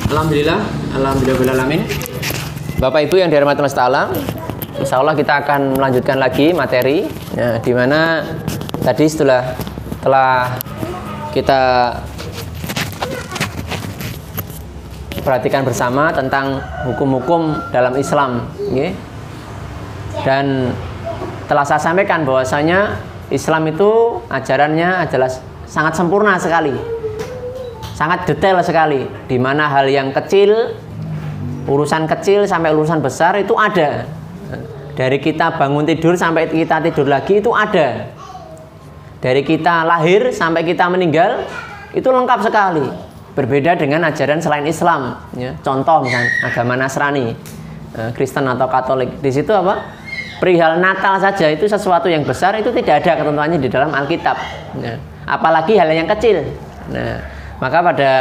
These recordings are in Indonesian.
Alhamdulillah, alhamdulillahirrahmanirrahim. Bapak Ibu yang dirahmati Allah Ta'ala, insya Allah kita akan melanjutkan lagi materi, ya, di mana tadi telah kita perhatikan bersama tentang hukum-hukum dalam Islam, ya. Dan telah saya sampaikan bahwasanya Islam itu ajarannya adalah sangat sempurna sekali, sangat detail sekali, di mana hal yang kecil, urusan kecil sampai urusan besar itu ada. Dari kita bangun tidur sampai kita tidur lagi itu ada. Dari kita lahir sampai kita meninggal itu lengkap sekali. Berbeda dengan ajaran selain Islam, ya. Contoh misalnya agama Nasrani, Kristen atau Katolik. Di situ apa? Perihal Natal saja itu sesuatu yang besar, itu tidak ada ketentuannya di dalam Alkitab, ya. Apalagi hal yang kecil. Nah, maka pada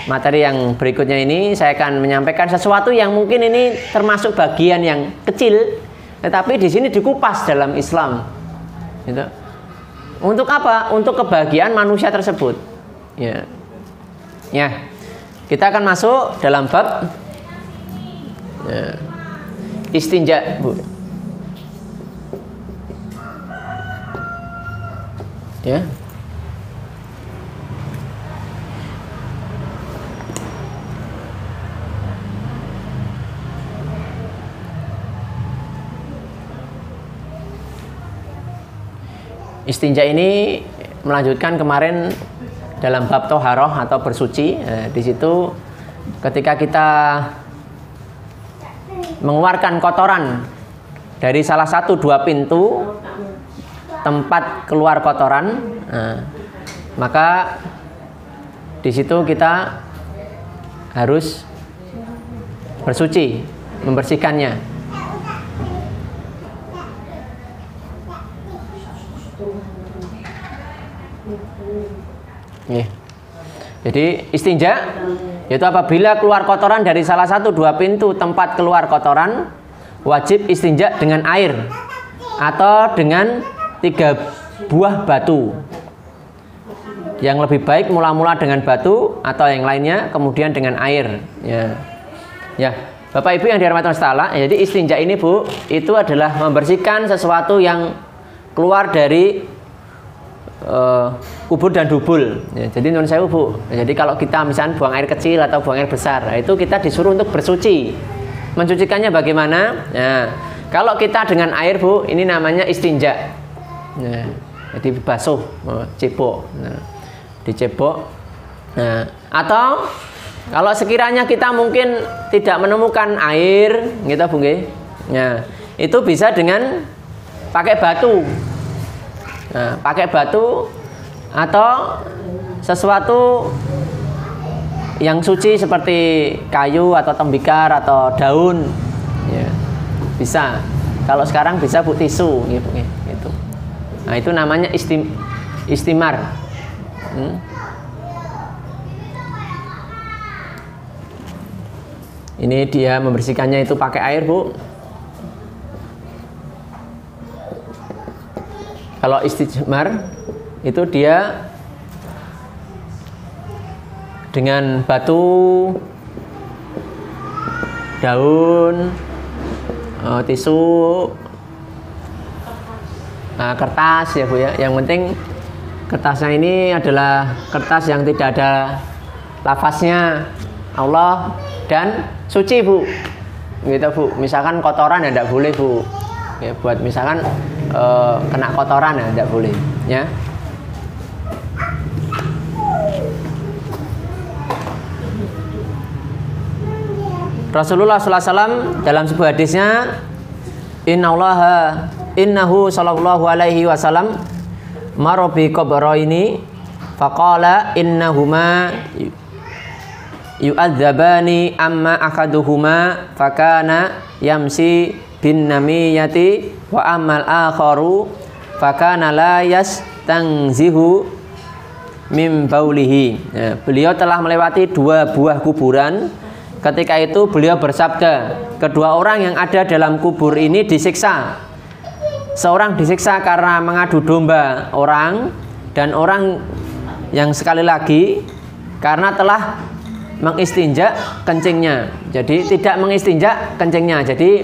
materi yang berikutnya ini saya akan menyampaikan sesuatu yang mungkin ini termasuk bagian yang kecil, tetapi di sini dikupas dalam Islam, gitu. Untuk apa? Untuk kebahagiaan manusia tersebut, ya. Ya, kita akan masuk dalam bab, ya, istinja, Bu. Ya. Istinja ini melanjutkan kemarin dalam bab toharoh atau bersuci. Di situ ketika kita mengeluarkan kotoran dari salah satu dua pintu tempat keluar kotoran, maka di situ kita harus bersuci, membersihkannya. Jadi istinja yaitu apabila keluar kotoran dari salah satu dua pintu tempat keluar kotoran, wajib istinja dengan air atau dengan 3 buah batu. Yang lebih baik mula-mula dengan batu atau yang lainnya kemudian dengan air, ya. Ya, Bapak Ibu yang dirahmati Allah Ta'ala, jadi istinja ini, Bu, itu adalah membersihkan sesuatu yang keluar dari kubur dan dubul, ya. Jadi non sewu, Bu. Jadi kalau kita misalnya buang air kecil atau buang air besar, nah itu kita disuruh untuk bersuci. Mencucikannya bagaimana? Nah, kalau kita dengan air, Bu, ini namanya istinja. Nah, jadi basuh, cebok, nah, dicebok. Nah, atau kalau sekiranya kita mungkin tidak menemukan air, gitu, Bu, nah, itu bisa dengan pakai batu. Nah, pakai batu atau sesuatu yang suci seperti kayu atau tembikar atau daun, ya, bisa. Kalau sekarang bisa, Bu, tisu, gitu. Nah, itu namanya istimar. Ini dia membersihkannya itu pakai air, Bu. Kalau istimar itu dia dengan batu, daun, tisu, kertas, ya, Bu, ya. Yang penting kertasnya ini adalah kertas yang tidak ada lafaznya Allah dan suci, Bu. Gitu, Bu. Misalkan kotoran ya tidak boleh, Bu. Ya, buat misalkan kena kotoran ya tidak boleh, ya. Rasulullah SAW dalam sebuah hadisnya, innahu sallallahu alaihi wasallam marobi qabraini faqala innahuma yu'adzabani amma akaduhuma fakana yamsi bin namiyati wa amal akharu fakana la yastangzihu min baulihi. Ya, beliau telah melewati 2 buah kuburan. Ketika itu beliau bersabda, kedua orang yang ada dalam kubur ini disiksa. Seorang disiksa karena mengadu domba orang, dan orang yang sekali lagi karena telah mengistinja kencingnya. Jadi tidak mengistinja kencingnya. Jadi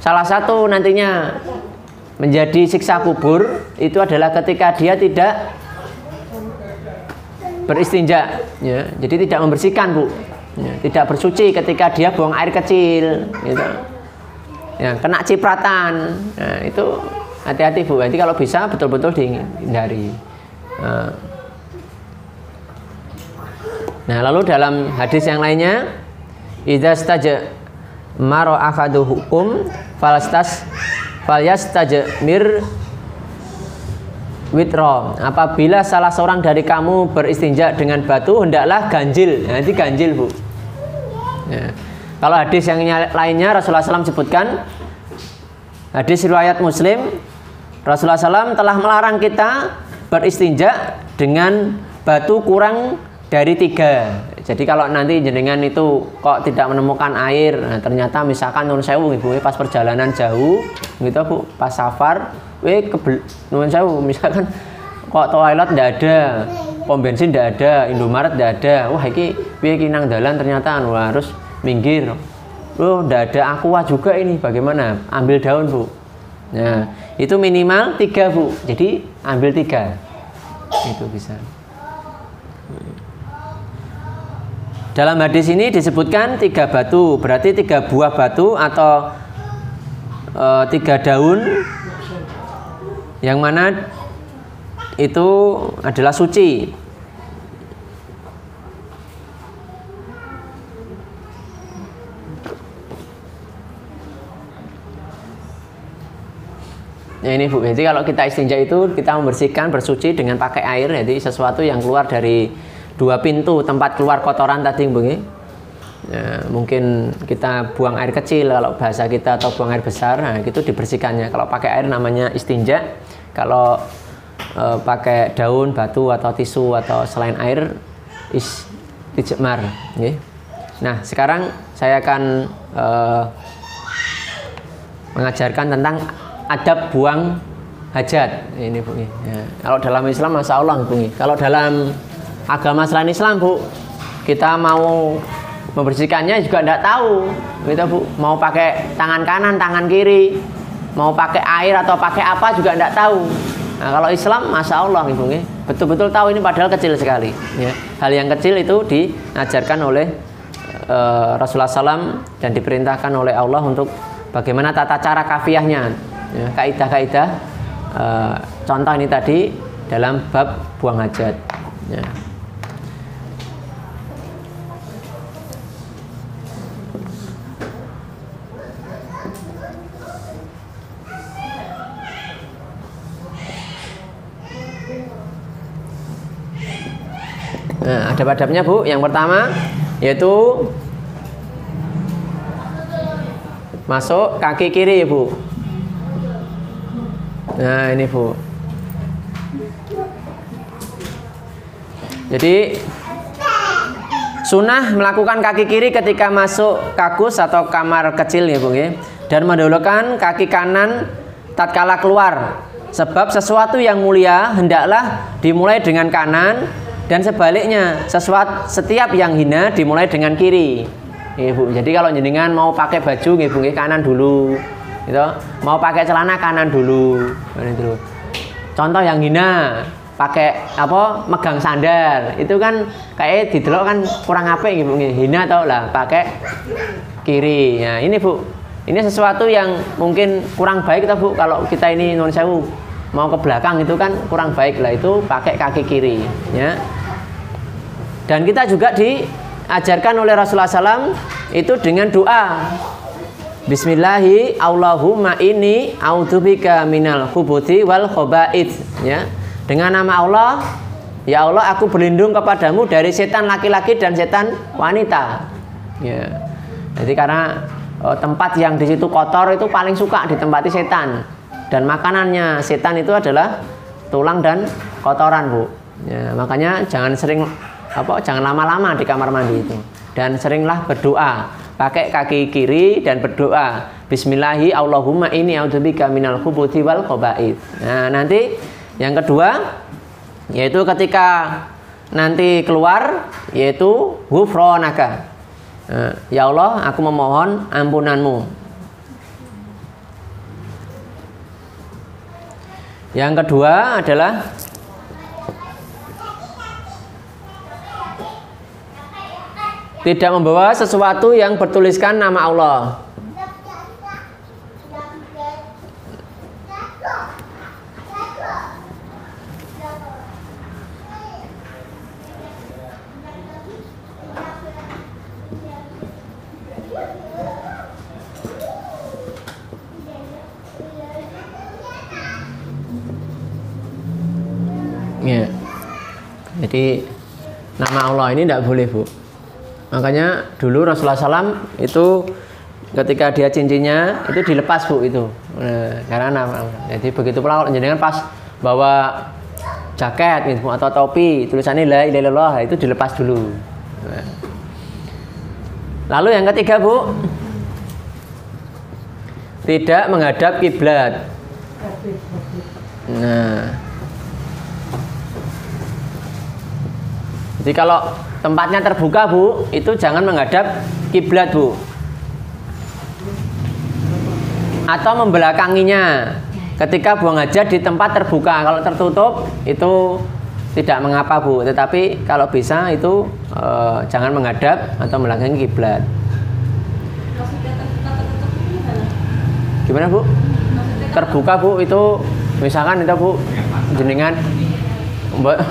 salah satu nantinya menjadi siksa kubur itu adalah ketika dia tidak beristinja, ya. Jadi tidak membersihkan, Bu. Ya, tidak bersuci ketika dia buang air kecil, gitu. Ya, kena cipratan. Nah, itu hati-hati, Bu. Jadi kalau bisa betul-betul dihindari. Nah, lalu dalam hadis yang lainnya, idza staja maro ahaduhukum falyastajmir witro. Apabila salah seorang dari kamu beristinja dengan batu, hendaklah ganjil. Nanti ganjil, Bu. Ya. Kalau hadis yang lainnya Rasulullah SAW sebutkan, hadis riwayat Muslim, Rasulullah SAW telah melarang kita beristinja dengan batu kurang dari 3. Jadi kalau nanti jenengan itu kok tidak menemukan air, nah ternyata misalkan nun sewu ibu pas perjalanan jauh gitu, Bu, pas safar, nun sewu misalkan kok toilet tidak ada, pom bensin tidak ada, Indomaret tidak ada, wah iki nang dalan ternyata harus minggir, tidak ada aqua juga ini, bagaimana? Ambil daun, Bu. Nah itu minimal 3, Bu. Jadi ambil 3 itu bisa. Dalam hadis ini disebutkan 3 batu, berarti 3 buah batu atau 3 daun, yang mana itu adalah suci. Ya ini, Bu, jadi kalau kita istinja itu kita membersihkan, bersuci dengan pakai air, jadi sesuatu yang keluar dari 2 pintu tempat keluar kotoran tadi, Bu. Ya, mungkin kita buang air kecil kalau bahasa kita, atau buang air besar, nah itu dibersihkannya. Kalau pakai air namanya istinja, kalau pakai daun, batu atau tisu atau selain air istijmar. Nah sekarang saya akan mengajarkan tentang adab buang hajat. Ini, Bu. Ya. Kalau dalam Islam, masya Allah, Bu. Kalau dalam agama selain Islam, Bu, kita mau membersihkannya juga tidak tahu, gitu, Bu. Mau pakai tangan kanan, tangan kiri, mau pakai air atau pakai apa juga tidak tahu. Nah, kalau Islam, masya Allah, Ibu, betul-betul tahu, ini padahal kecil sekali. Ya. Hal yang kecil itu diajarkan oleh Rasulullah SAW dan diperintahkan oleh Allah untuk bagaimana tata cara kafiahnya, ya, kaidah-kaidah. Contoh ini tadi dalam bab buang hajat. Ya. Nah, adab-adabnya, Bu. Yang pertama yaitu masuk kaki kiri, Bu. Nah, ini, Bu. Jadi sunnah melakukan kaki kiri ketika masuk kakus atau kamar kecil, ya, Bu, ya. Dan mendahulukan kaki kanan tatkala keluar. Sebab sesuatu yang mulia hendaklah dimulai dengan kanan, dan sebaliknya setiap yang hina dimulai dengan kiri, ya, Bu. Jadi kalau jenengan mau pakai baju, ya, Bu, kanan dulu, gitu. Mau pakai celana kanan dulu. Contoh yang hina, pakai apa, megang sandal, itu kan kayak didelok kan kurang apik, Bu. Hina tau lah, pakai kiri. Nah ini, Bu, ini sesuatu yang mungkin kurang baik, Bu. Kalau kita ini non sewu mau ke belakang itu kan kurang baik lah, itu pakai kaki kiri, ya. Dan kita juga diajarkan oleh Rasulullah SAW itu dengan doa, Bismillahi Allahumma inni a'udzubika minal khubuthi wal khaba'ith, ya. Dengan nama Allah, ya Allah, aku berlindung kepadamu dari setan laki-laki dan setan wanita, ya. Jadi karena tempat yang di situ kotor itu paling suka ditempati setan, dan makanannya setan itu adalah tulang dan kotoran, Bu. Ya, makanya jangan lama-lama di kamar mandi itu, dan seringlah berdoa pakai kaki kiri dan berdoa Bismillahi Allahumma inni a'udzubika minal khubuthi wal khaba'ith. Nah nanti yang kedua yaitu ketika nanti keluar, yaitu ghufranaka. Ya Allah, aku memohon ampunanmu. Yang kedua adalah tidak membawa sesuatu yang bertuliskan nama Allah. Ya. Jadi nama Allah ini tidak boleh, Bu. Makanya dulu Rasulullah SAW itu ketika dia cincinnya itu dilepas, Bu, itu. Karena nama Allah. Jadi begitu pula kalau jenengan pas bawa jaket gitu, atau topi tulisannya la ilaha illallah, itu dilepas dulu. Lalu yang ketiga, Bu, tidak menghadap kiblat. Nah, jadi kalau tempatnya terbuka, Bu, itu jangan menghadap kiblat, Bu. Atau membelakanginya. Ketika buang hajat di tempat terbuka, kalau tertutup itu tidak mengapa, Bu. Tetapi kalau bisa itu jangan menghadap atau membelakangi kiblat. Gimana, Bu? Terbuka, Bu, itu misalkan itu, Bu, jenengan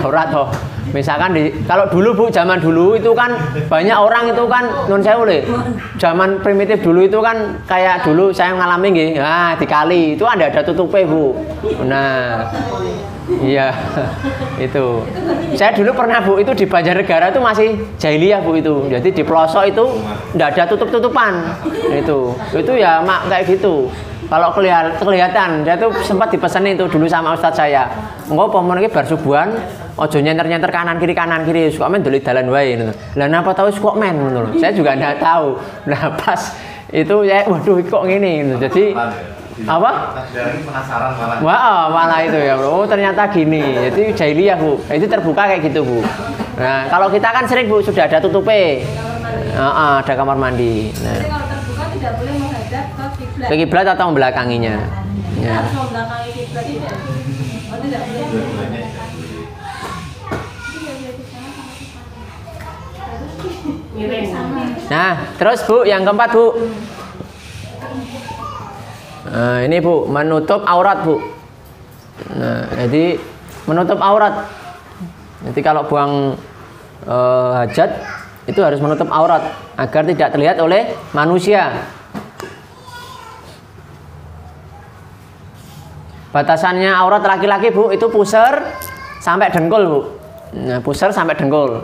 ora toh. Misalkan kalau dulu, Bu, zaman dulu itu kan banyak orang itu kan non sewu le. Zaman primitif dulu itu kan kayak dulu saya mengalami nggih. Nah, di kali itu ada tutupnya, Bu. Nah, iya. Itu. Saya dulu pernah, Bu, itu di Banjarnegara itu masih jahiliyah, Bu, itu. Jadi di pelosok itu enggak ada tutup-tutupan. Itu ya mak kayak gitu. Kalau kelihatan, saya tuh sempat dipesan itu dulu sama ustadz saya. Engko pomon iki bar subuhan, ojo nyenter-nyenter kanan kiri, suka men dolik dalan wae ngono. Lah napa tahu kok men ngono. Saya juga enggak tahu. Nah, pas itu ya waduh kok ngene gitu. Jadi apa? Penasaran malah. Wah, malah itu ya. Oh, ternyata gini. Jadi jahiliyah, Bu. Itu terbuka kayak gitu, Bu. Nah, kalau kita kan sering, Bu, sudah ada tutupnya. Ada kamar mandi. Nah, jadi kalau terbuka tidak boleh menghadap ke kiblat atau membelakanginya. Ya. Harus membelakangi kiblat tidak. Oh, tidak boleh. Nah, terus, Bu, yang keempat, Bu. Nah, ini, Bu, menutup aurat, Bu. Nah, jadi menutup aurat. Jadi kalau buang hajat itu harus menutup aurat agar tidak terlihat oleh manusia. Batasannya aurat laki-laki, Bu, itu pusar sampai dengkul, Bu. Nah, pusar sampai dengkul.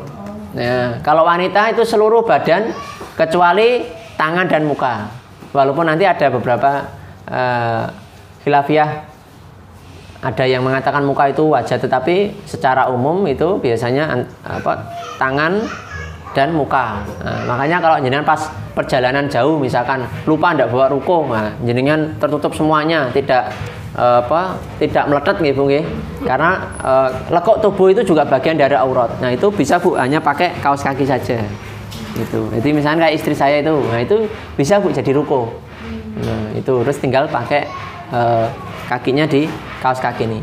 Nah, kalau wanita itu seluruh badan kecuali tangan dan muka. Walaupun nanti ada beberapa khilafiyah, ada yang mengatakan muka itu wajah, tetapi secara umum itu biasanya tangan dan muka. Nah, makanya kalau jenengan pas perjalanan jauh misalkan lupa ndak bawa ruko, nah, jenengan tertutup semuanya, tidak meletet nggih, Bu, nggih. Karena lekuk tubuh itu juga bagian dari aurat. Nah, itu bisa, Bu, hanya pakai kaos kaki saja. Gitu. Jadi misalnya kayak istri saya itu, nah itu bisa, Bu, jadi ruko. Nah, itu terus tinggal pakai kakinya di kaos kaki ini.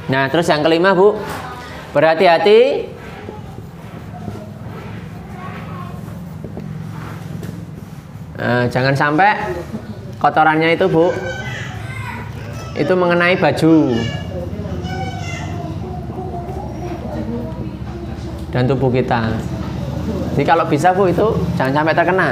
Nah, terus yang kelima, Bu, berhati-hati jangan sampai kotorannya itu, Bu, itu mengenai baju dan tubuh kita. Jadi kalau bisa, Bu, itu jangan sampai terkena.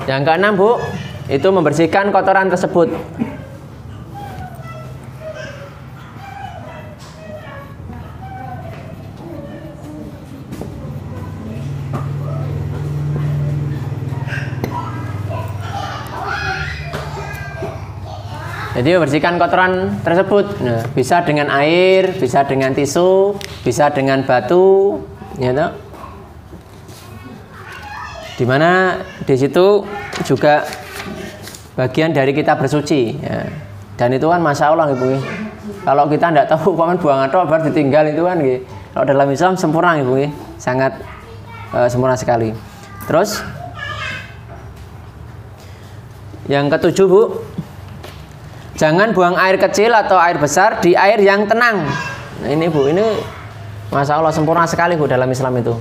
Yang keenam, Bu, itu membersihkan kotoran tersebut. Jadi membersihkan kotoran tersebut. Nah, bisa dengan air, bisa dengan tisu, bisa dengan batu, ya toh. Dimana di situ juga bagian dari kita bersuci ya. Dan itu kan masya Allah ibu. Kalau kita tidak tahu paman buang atau baru ditinggal itu kan gitu. Kalau dalam Islam sempurna ibu, sangat sempurna sekali. Terus yang ketujuh bu, jangan buang air kecil atau air besar di air yang tenang. Nah, ini bu, ini masya Allah sempurna sekali bu dalam Islam itu.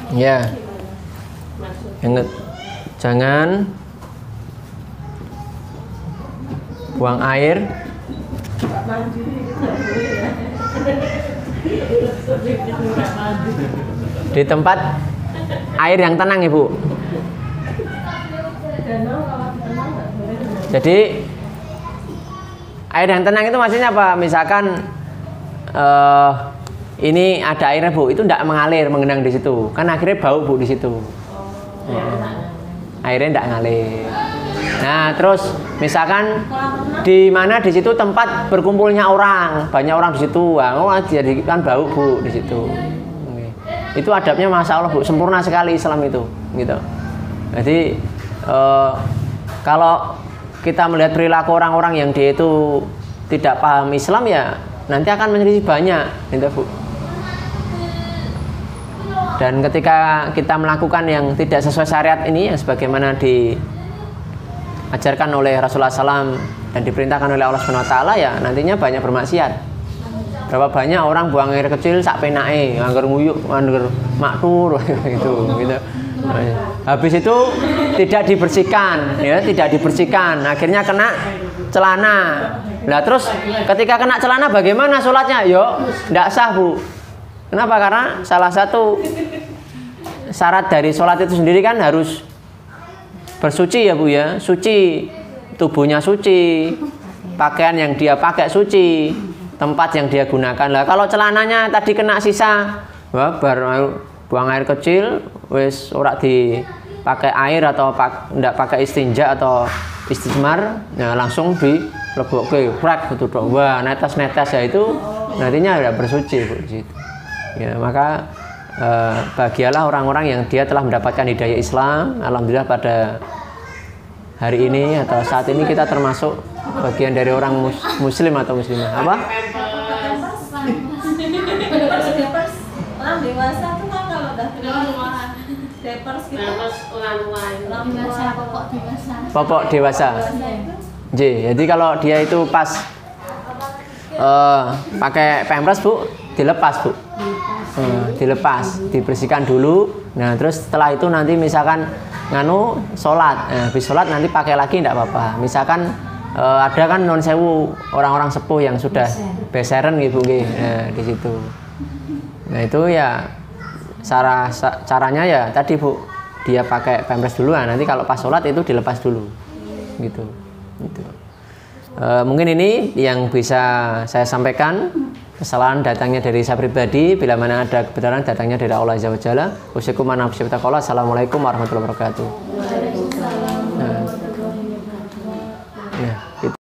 Ya, ingat jangan buang air di tempat air yang tenang ibu. Jadi air yang tenang itu maksudnya apa? Misalkan ini ada airnya bu, itu tidak mengalir mengenang di situ, kan akhirnya bau bu di situ. Airnya tidak ngalir. Nah terus misalkan di mana di situ tempat berkumpulnya orang, banyak orang di situ, jadi kan bau bu di situ. Itu adabnya masya Allah bu, sempurna sekali Islam itu, gitu. Jadi kalau kita melihat perilaku orang-orang yang dia itu tidak paham Islam ya nanti akan menjadi banyak, gitu bu. Dan ketika kita melakukan yang tidak sesuai syariat ini, yang sebagaimana diajarkan oleh Rasulullah SAW dan diperintahkan oleh Allah SWT, ya nantinya banyak bermaksiat. Berapa banyak orang buang air kecil sak penake, angger nguyuk, angger maktur gitu. Habis itu tidak dibersihkan, ya tidak dibersihkan, akhirnya kena celana. Nah terus ketika kena celana bagaimana sholatnya? Yo, tidak sah bu. Kenapa? Karena salah satu syarat dari sholat itu sendiri kan harus bersuci ya bu ya, suci, tubuhnya suci, pakaian yang dia pakai suci, tempat yang dia gunakan. Lah kalau celananya tadi kena sisa, baru buang air kecil, wes ora dipakai air atau ndak pakai istinja atau istijmar, ya langsung dilebokke, prak gitu dong. Wah netes-netes ya itu nantinya udah bersuci bu di situ. Ya, maka bahagialah orang-orang yang dia telah mendapatkan hidayah Islam. Alhamdulillah pada hari ini atau saat ini kita termasuk bagian dari orang muslim atau muslimah. Apa? Orang dewasa tuh kan kalau udah diapers gitu. Orang dewasa, Popok dewasa. Jadi kalau dia itu pas pakai pampers bu, dilepas bu. Dilepas, dibersihkan dulu. Nah terus setelah itu nanti misalkan sholat, habis sholat nanti pakai lagi tidak apa-apa. Misalkan ada kan non sewu orang-orang sepuh yang sudah beseren gitu di situ. Nah itu ya caranya ya tadi bu, dia pakai pampers dulu. Nanti kalau pas sholat itu dilepas dulu, gitu. Mungkin ini yang bisa saya sampaikan. Kesalahan datangnya dari saya pribadi, bila mana ada kebenaran datangnya dari Allah Azza wa Jalla. Assalamualaikum warahmatullahi wabarakatuh.